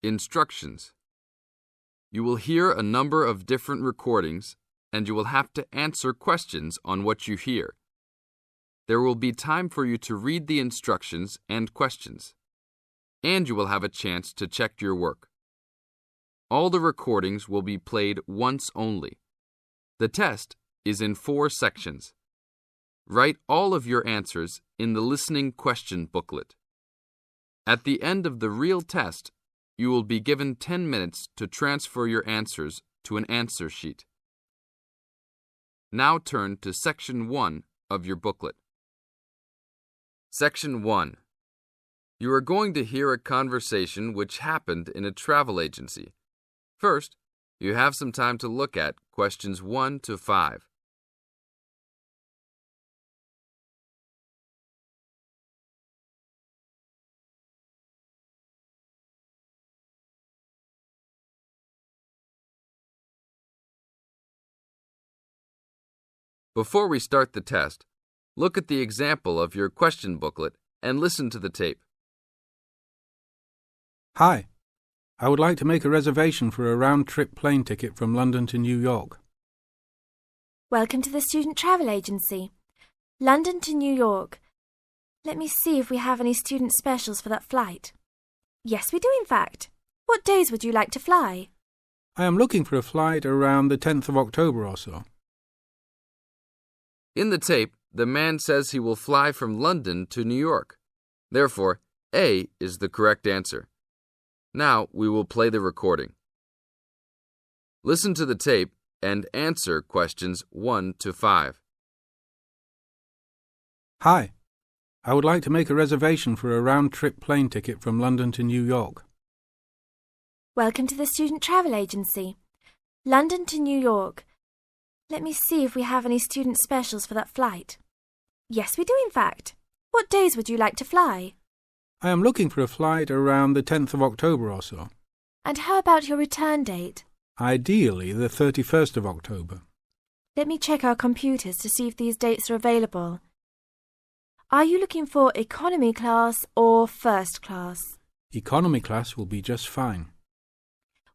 Instructions. You will hear a number of different recordings, and you will have to answer questions on what you hear. There will be time for you to read the instructions and questions, and you will have a chance to check your work. All the recordings will be played once only. The test is in 4 sections. Write all of your answers in the listening question booklet. At the end of the real test, you will be given 10 minutes to transfer your answers to an answer sheet. Now turn to Section 1 of your booklet. Section 1. You are going to hear a conversation which happened in a travel agency. First, you have some time to look at questions 1 to 5. Before we start the test, look at the example of your question booklet and listen to the tape. Hi, I would like to make a reservation for a round-trip plane ticket from London to New York. Welcome to the student travel agency. London to New York. Let me see if we have any student specials for that flight. Yes, we do in fact. What days would you like to fly? I am looking for a flight around the 10th of October or so. In the tape, the man says he will fly from London to New York. Therefore, A is the correct answer. Now we will play the recording. Listen to the tape and answer questions 1 to 5. Hi, I would like to make a reservation for a round-trip plane ticket from London to New York. Welcome to the student travel agency. London to New York. Let me see if we have any student specials for that flight. Yes, we do in fact. What days would you like to fly? I am looking for a flight around the 10th of October or so. And how about your return date? Ideally, the 31st of October. Let me check our computers to see if these dates are available. Are you looking for economy class or first class? Economy class will be just fine.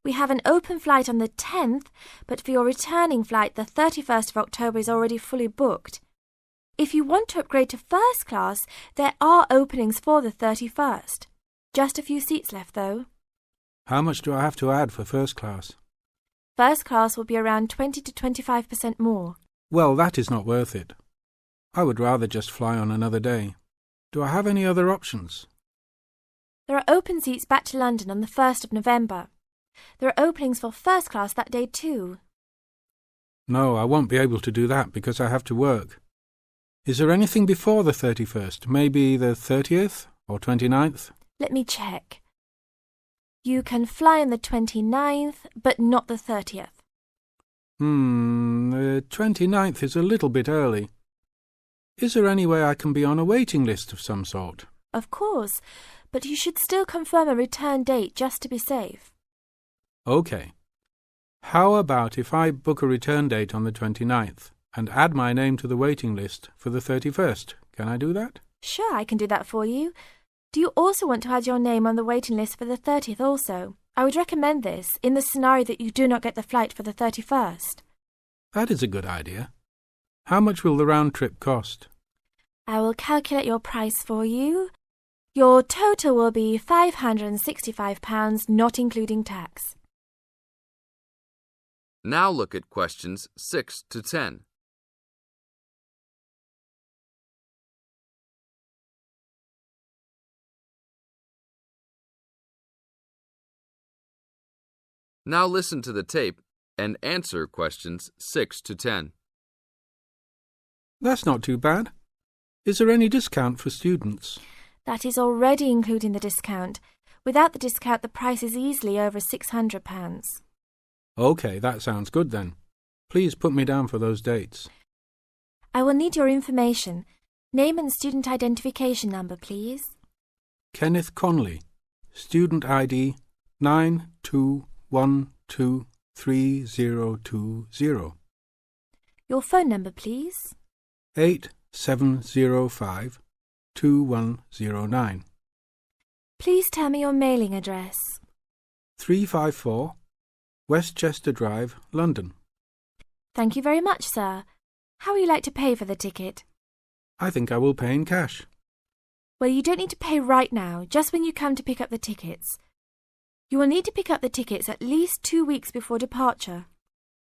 We have an open flight on the 10th, but for your returning flight, the 31st of October is already fully booked. If you want to upgrade to first class, there are openings for the 31st. Just a few seats left, though. How much do I have to add for first class? First class will be around 20 to 25% more. Well, that is not worth it. I would rather just fly on another day. Do I have any other options? There are open seats back to London on the 1st of November. There are openings for first class that day too. No, I won't be able to do that because I have to work. Is there anything before the 31st? Maybe the 30th or 29th? Let me check. You can fly on the 29th, but not the 30th. The 29th is a little bit early. Is there any way I can be on a waiting list of some sort? Of course, but you should still confirm a return date just to be safe. OK. How about if I book a return date on the 29th and add my name to the waiting list for the 31st? Can I do that? Sure, I can do that for you. Do you also want to add your name on the waiting list for the 30th also? I would recommend this in the scenario that you do not get the flight for the 31st. That is a good idea. How much will the round trip cost? I will calculate your price for you. Your total will be £565, not including tax. Now look at questions 6 to 10. Now listen to the tape and answer questions 6 to 10. That's not too bad. Is there any discount for students? That is already including the discount. Without the discount, the price is easily over £600. OK, that sounds good then. Please put me down for those dates. I will need your information. Name and student identification number, please. Kenneth Conley, student ID 92123020. Your phone number, please. 87052109. Please tell me your mailing address. 354 Westchester Drive, London. Thank you very much, sir. How would you like to pay for the ticket? I think I will pay in cash. Well, you don't need to pay right now, just when you come to pick up the tickets. You will need to pick up the tickets at least 2 weeks before departure.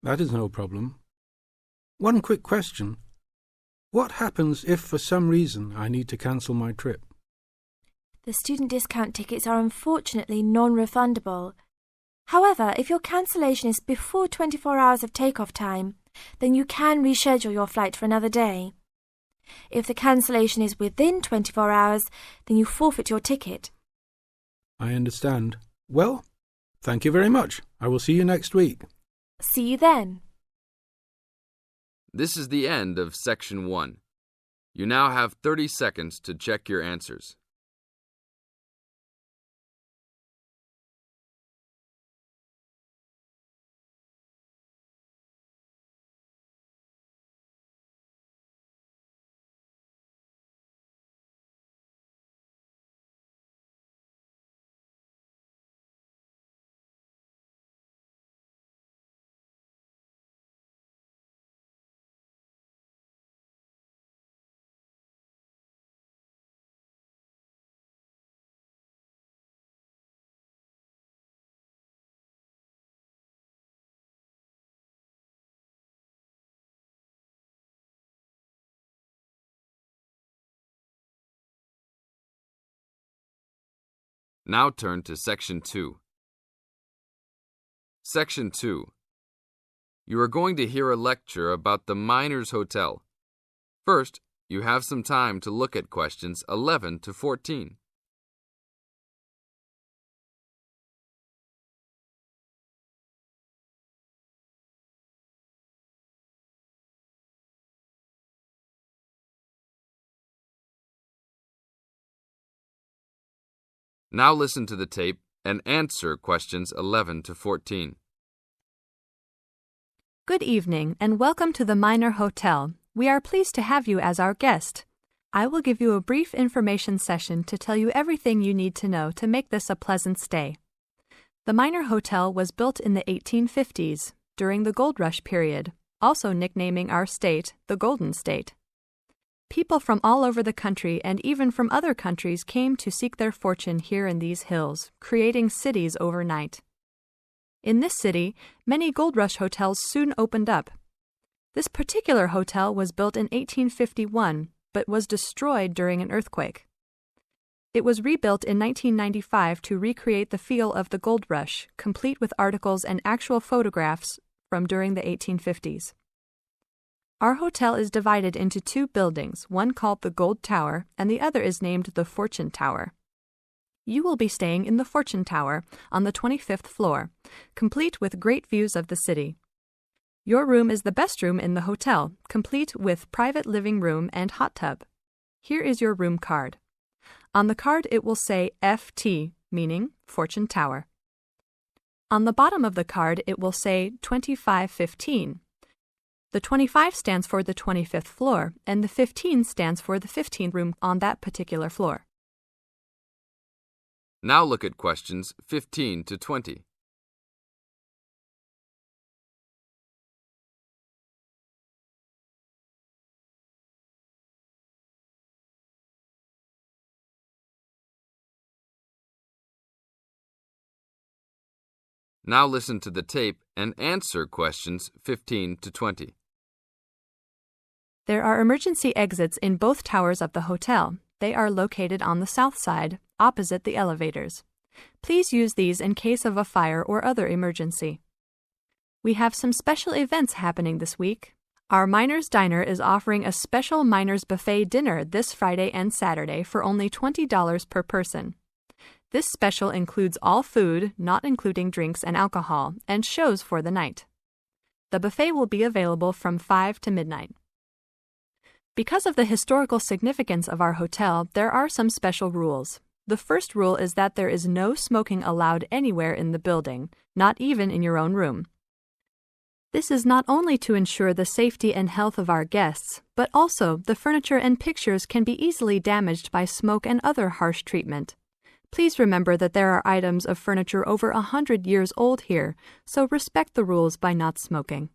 That is no problem. One quick question. What happens if for some reason I need to cancel my trip? The student discount tickets are unfortunately non-refundable. However, if your cancellation is before 24 hours of takeoff time, then you can reschedule your flight for another day. If the cancellation is within 24 hours, then you forfeit your ticket. I understand. Well, thank you very much. I will see you next week. See you then. This is the end of Section 1. You now have 30 seconds to check your answers. Now turn to Section 2. Section 2. You are going to hear a lecture about the Miners Hotel. First, you have some time to look at questions 11 to 14. Now listen to the tape and answer questions 11 to 14. Good evening and welcome to the Miner Hotel. We are pleased to have you as our guest. I will give you a brief information session to tell you everything you need to know to make this a pleasant stay. The Miner Hotel was built in the 1850s, during the Gold Rush period, also nicknaming our state the Golden State. People from all over the country and even from other countries came to seek their fortune here in these hills, creating cities overnight. In this city, many gold rush hotels soon opened up. This particular hotel was built in 1851, but was destroyed during an earthquake. It was rebuilt in 1995 to recreate the feel of the gold rush, complete with articles and actual photographs from during the 1850s. Our hotel is divided into 2 buildings, one called the Gold Tower and the other is named the Fortune Tower. You will be staying in the Fortune Tower on the 25th floor, complete with great views of the city. Your room is the best room in the hotel, complete with private living room and hot tub. Here is your room card. On the card it will say FT, meaning Fortune Tower. On the bottom of the card it will say 2515. The 25 stands for the 25th floor, and the 15 stands for the 15th room on that particular floor. Now look at questions 15 to 20. Now listen to the tape and answer questions 15 to 20. There are emergency exits in both towers of the hotel. They are located on the south side, opposite the elevators. Please use these in case of a fire or other emergency. We have some special events happening this week. Our Miners Diner is offering a special Miners Buffet dinner this Friday and Saturday for only $20 per person. This special includes all food, not including drinks and alcohol, and shows for the night. The buffet will be available from 5 to midnight. Because of the historical significance of our hotel, there are some special rules. The first rule is that there is no smoking allowed anywhere in the building, not even in your own room. This is not only to ensure the safety and health of our guests, but also the furniture and pictures can be easily damaged by smoke and other harsh treatment. Please remember that there are items of furniture over 100 years old here, so respect the rules by not smoking.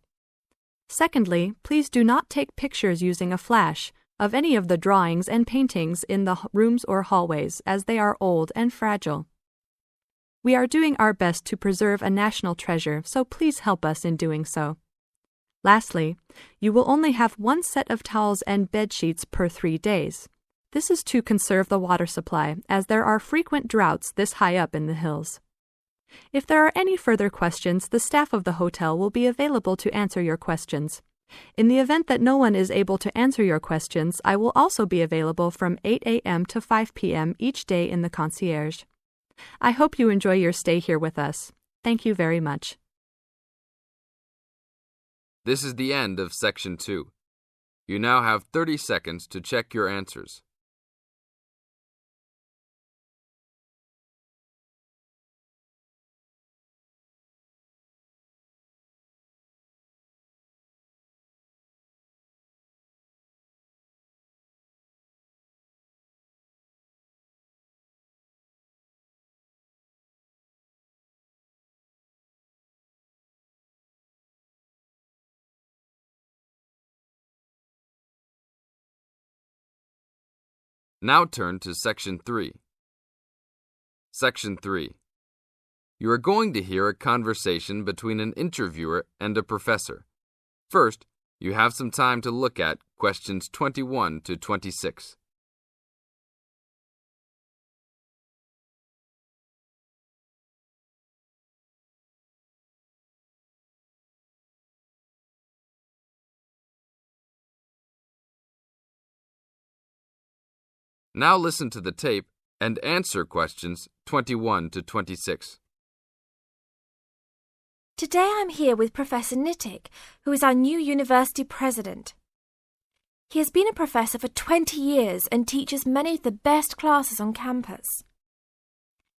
Secondly, please do not take pictures using a flash of any of the drawings and paintings in the rooms or hallways, as they are old and fragile. We are doing our best to preserve a national treasure, so please help us in doing so. Lastly, you will only have one set of towels and bed sheets per 3 days. This is to conserve the water supply, as there are frequent droughts this high up in the hills. If there are any further questions, the staff of the hotel will be available to answer your questions. In the event that no one is able to answer your questions, I will also be available from 8 a.m. to 5 p.m. each day in the concierge. I hope you enjoy your stay here with us. Thank you very much. This is the end of Section 2. You now have 30 seconds to check your answers. Now turn to Section 3. Section 3. You are going to hear a conversation between an interviewer and a professor. First, you have some time to look at questions 21 to 26. Now listen to the tape and answer questions 21 to 26. Today I'm here with Professor Nittick, who is our new university president. He has been a professor for 20 years and teaches many of the best classes on campus.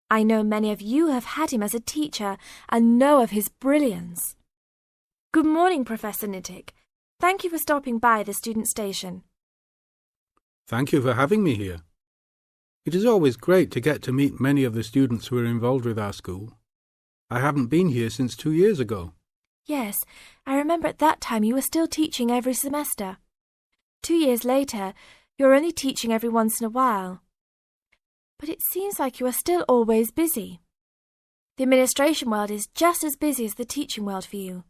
I know many of you have had him as a teacher and know of his brilliance. Good morning, Professor Nittick. Thank you for stopping by the student station. Thank you for having me here. It is always great to get to meet many of the students who are involved with our school. I haven't been here since 2 years ago. Yes, I remember at that time you were still teaching every semester. 2 years later, you're only teaching every once in a while. But it seems like you are still always busy. The administration world is just as busy as the teaching world for you.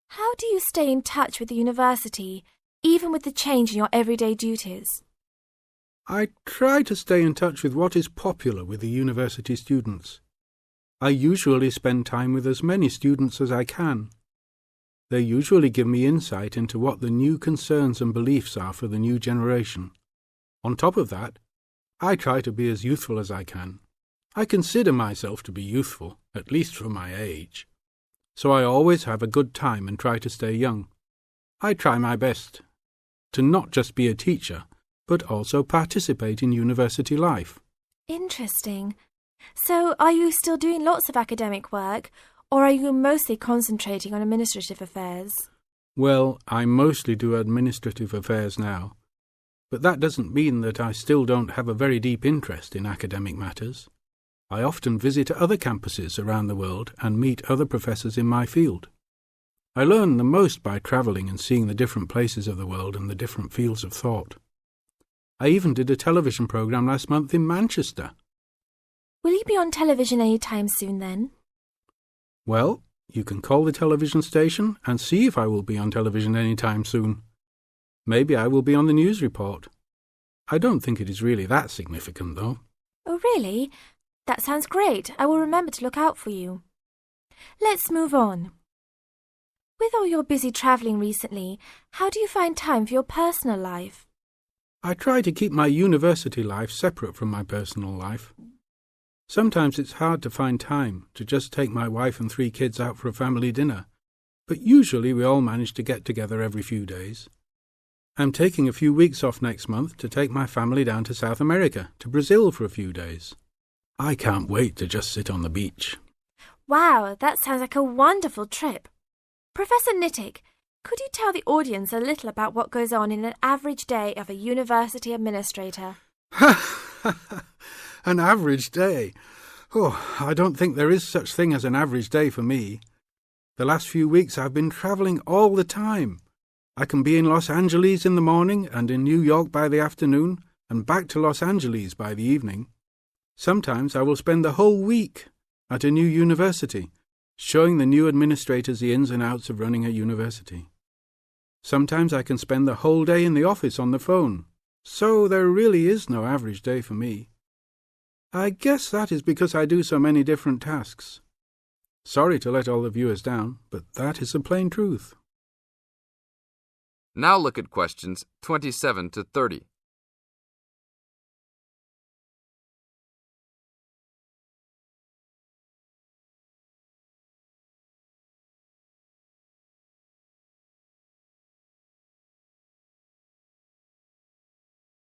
How do you stay in touch with the university, even with the change in your everyday duties? I try to stay in touch with what is popular with the university students. I usually spend time with as many students as I can. They usually give me insight into what the new concerns and beliefs are for the new generation. On top of that, I try to be as youthful as I can. I consider myself to be youthful, at least for my age. So I always have a good time and try to stay young. I try my best to not just be a teacher, but also participate in university life. Interesting. So, are you still doing lots of academic work, or are you mostly concentrating on administrative affairs? Well, I mostly do administrative affairs now, but that doesn't mean that I still don't have a very deep interest in academic matters. I often visit other campuses around the world and meet other professors in my field. I learn the most by travelling and seeing the different places of the world and the different fields of thought. I even did a television programme last month in Manchester. Will you be on television any time soon then? Well, you can call the television station and see if I will be on television any time soon. Maybe I will be on the news report. I don't think it is really that significant, though. Oh, really? That sounds great. I will remember to look out for you. Let's move on. With all your busy travelling recently, how do you find time for your personal life? I try to keep my university life separate from my personal life. Sometimes it's hard to find time to just take my wife and 3 kids out for a family dinner, but usually we all manage to get together every few days. I'm taking a few weeks off next month to take my family down to South America, to Brazil for a few days. I can't wait to just sit on the beach. Wow, that sounds like a wonderful trip. Professor Nittick, could you tell the audience a little about what goes on in an average day of a university administrator? An average day. Oh, I don't think there is such thing as an average day for me. The last few weeks I've been travelling all the time. I can be in Los Angeles in the morning and in New York by the afternoon and back to Los Angeles by the evening. Sometimes I will spend the whole week at a new university, showing the new administrators the ins and outs of running a university. Sometimes I can spend the whole day in the office on the phone. So there really is no average day for me. I guess that is because I do so many different tasks. Sorry to let all the viewers down, but that is the plain truth. Now look at questions 27 to 30.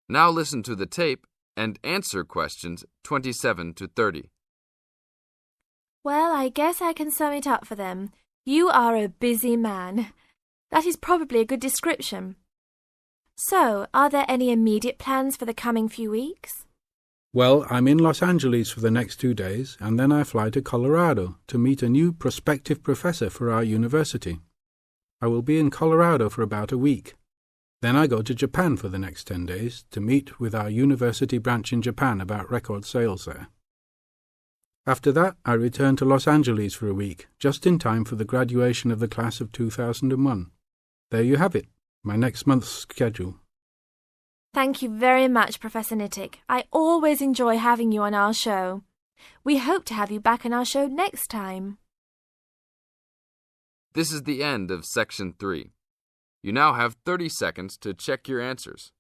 Now listen to the tape and answer questions 27 to 30. Well, I guess I can sum it up for them. You are a busy man. That is probably a good description. So, are there any immediate plans for the coming few weeks? Well, I'm in Los Angeles for the next 2 days, and then I fly to Colorado to meet a new prospective professor for our university. I will be in Colorado for about a week. Then I go to Japan for the next 10 days to meet with our university branch in Japan about record sales there. After that, I return to Los Angeles for a week, just in time for the graduation of the class of 2001. There you have it, my next month's schedule. Thank you very much, Professor Nittick. I always enjoy having you on our show. We hope to have you back on our show next time. This is the end of Section 3. You now have 30 seconds to check your answers.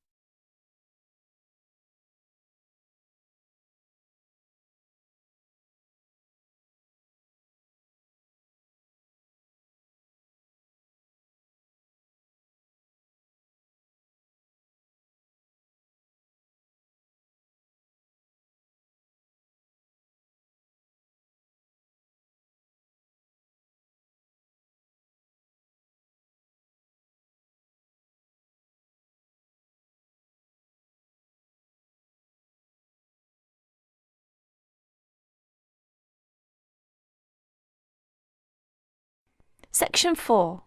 Section 4.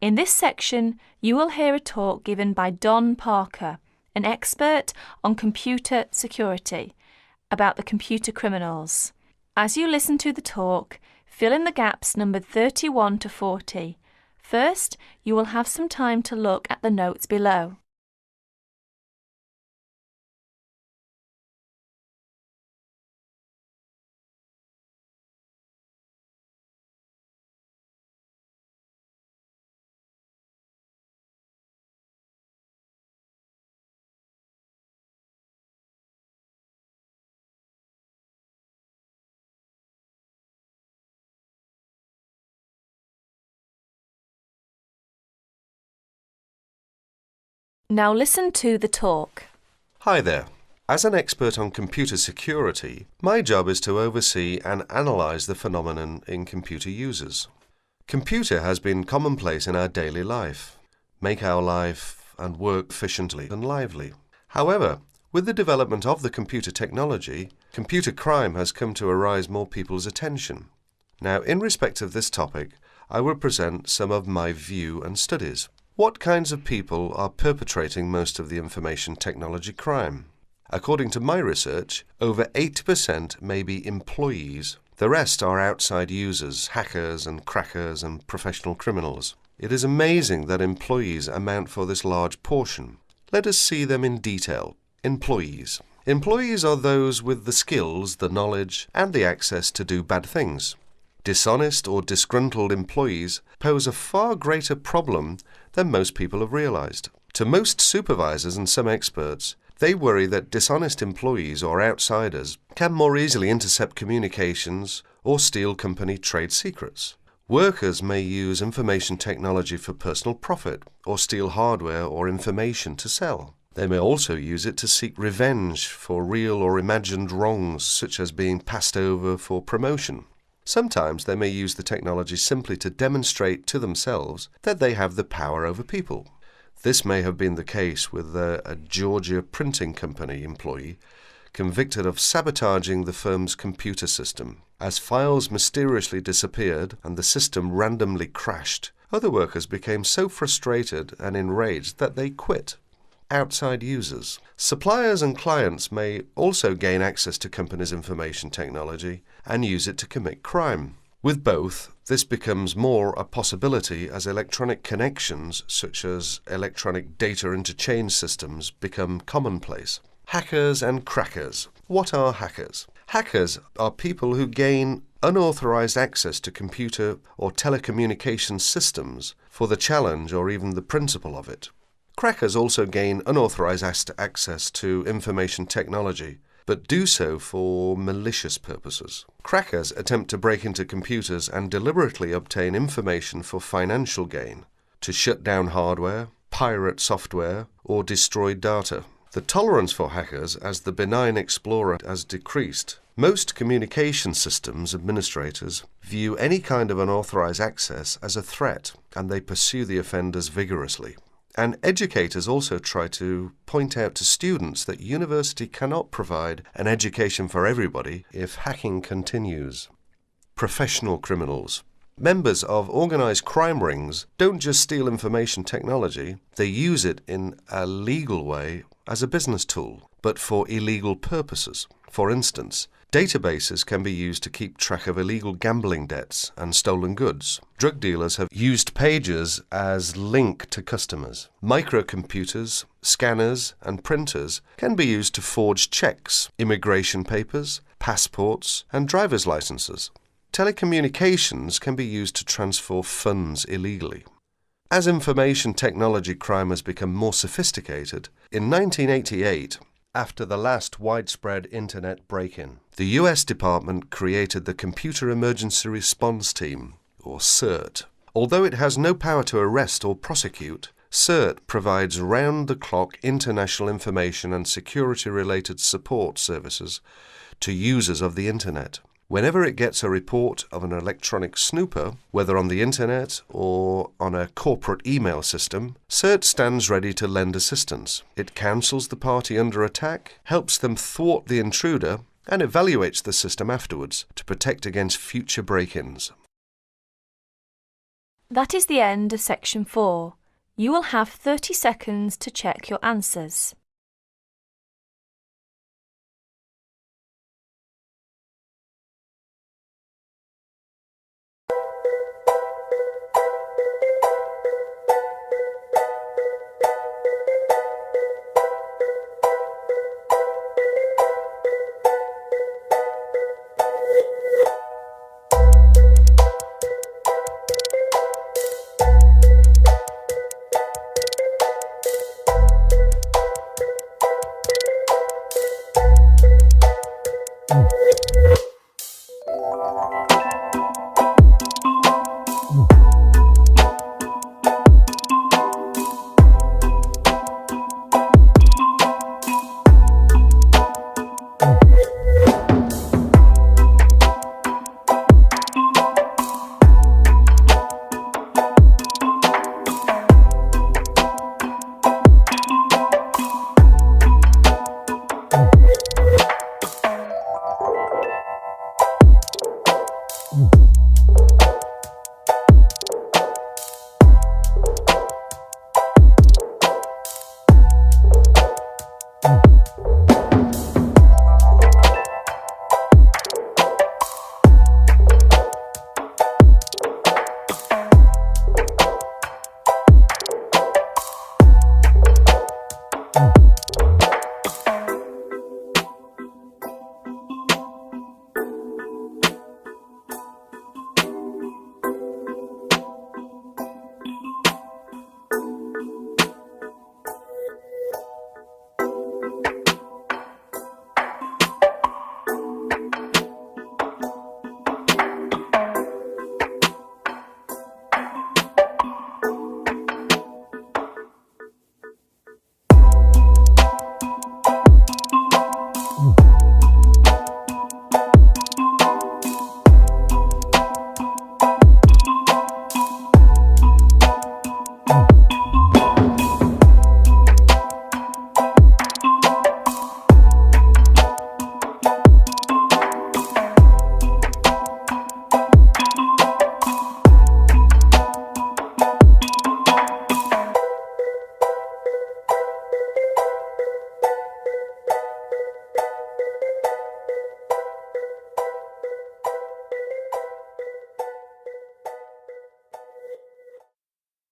In this section, you will hear a talk given by Don Parker, an expert on computer security, about the computer criminals. As you listen to the talk, fill in the gaps numbered 31 to 40. First, you will have some time to look at the notes below. Now listen to the talk. Hi there. As an expert on computer security, my job is to oversee and analyse the phenomenon in computer users. Computer has been commonplace in our daily life, make our life and work efficiently and lively. However, with the development of the computer technology, computer crime has come to arise more people's attention. Now, in respect of this topic, I will present some of my view and studies. What kinds of people are perpetrating most of the information technology crime? According to my research, over 80% may be employees. The rest are outside users, hackers and crackers and professional criminals. It is amazing that employees amount for this large portion. Let us see them in detail. Employees. Employees are those with the skills, the knowledge, and the access to do bad things. Dishonest or disgruntled employees pose a far greater problem than most people have realized. To most supervisors and some experts, they worry that dishonest employees or outsiders can more easily intercept communications or steal company trade secrets. Workers may use information technology for personal profit or steal hardware or information to sell. They may also use it to seek revenge for real or imagined wrongs, such as being passed over for promotion. Sometimes they may use the technology simply to demonstrate to themselves that they have the power over people. This may have been the case with a Georgia printing company employee convicted of sabotaging the firm's computer system. As files mysteriously disappeared and the system randomly crashed, other workers became so frustrated and enraged that they quit. Outside users. Suppliers and clients may also gain access to companies' information technology and use it to commit crime. With both, this becomes more a possibility as electronic connections, such as electronic data interchange systems, become commonplace. Hackers and crackers. What are hackers? Hackers are people who gain unauthorized access to computer or telecommunications systems for the challenge or even the principle of it. Crackers also gain unauthorized access to information technology, but do so for malicious purposes. Crackers attempt to break into computers and deliberately obtain information for financial gain, to shut down hardware, pirate software, or destroy data. The tolerance for hackers as the benign explorer has decreased. Most communication systems administrators view any kind of unauthorized access as a threat, and they pursue the offenders vigorously. And educators also try to point out to students that university cannot provide an education for everybody if hacking continues. Professional criminals. Members of organized crime rings don't just steal information technology, they use it in a legal way as a business tool, but for illegal purposes. For instance, databases can be used to keep track of illegal gambling debts and stolen goods. Drug dealers have used pages as link to customers. Microcomputers, scanners, and printers can be used to forge checks, immigration papers, passports, and driver's licenses. Telecommunications can be used to transfer funds illegally. As information technology crime has become more sophisticated, in 1988, after the last widespread Internet break-in, the US Department created the Computer Emergency Response Team, or CERT. Although it has no power to arrest or prosecute, CERT provides round-the-clock international information and security-related support services to users of the Internet. Whenever it gets a report of an electronic snooper, whether on the Internet or on a corporate email system, CERT stands ready to lend assistance. It counsels the party under attack, helps them thwart the intruder, and evaluates the system afterwards to protect against future break-ins. That is the end of section 4. You will have 30 seconds to check your answers. Mm.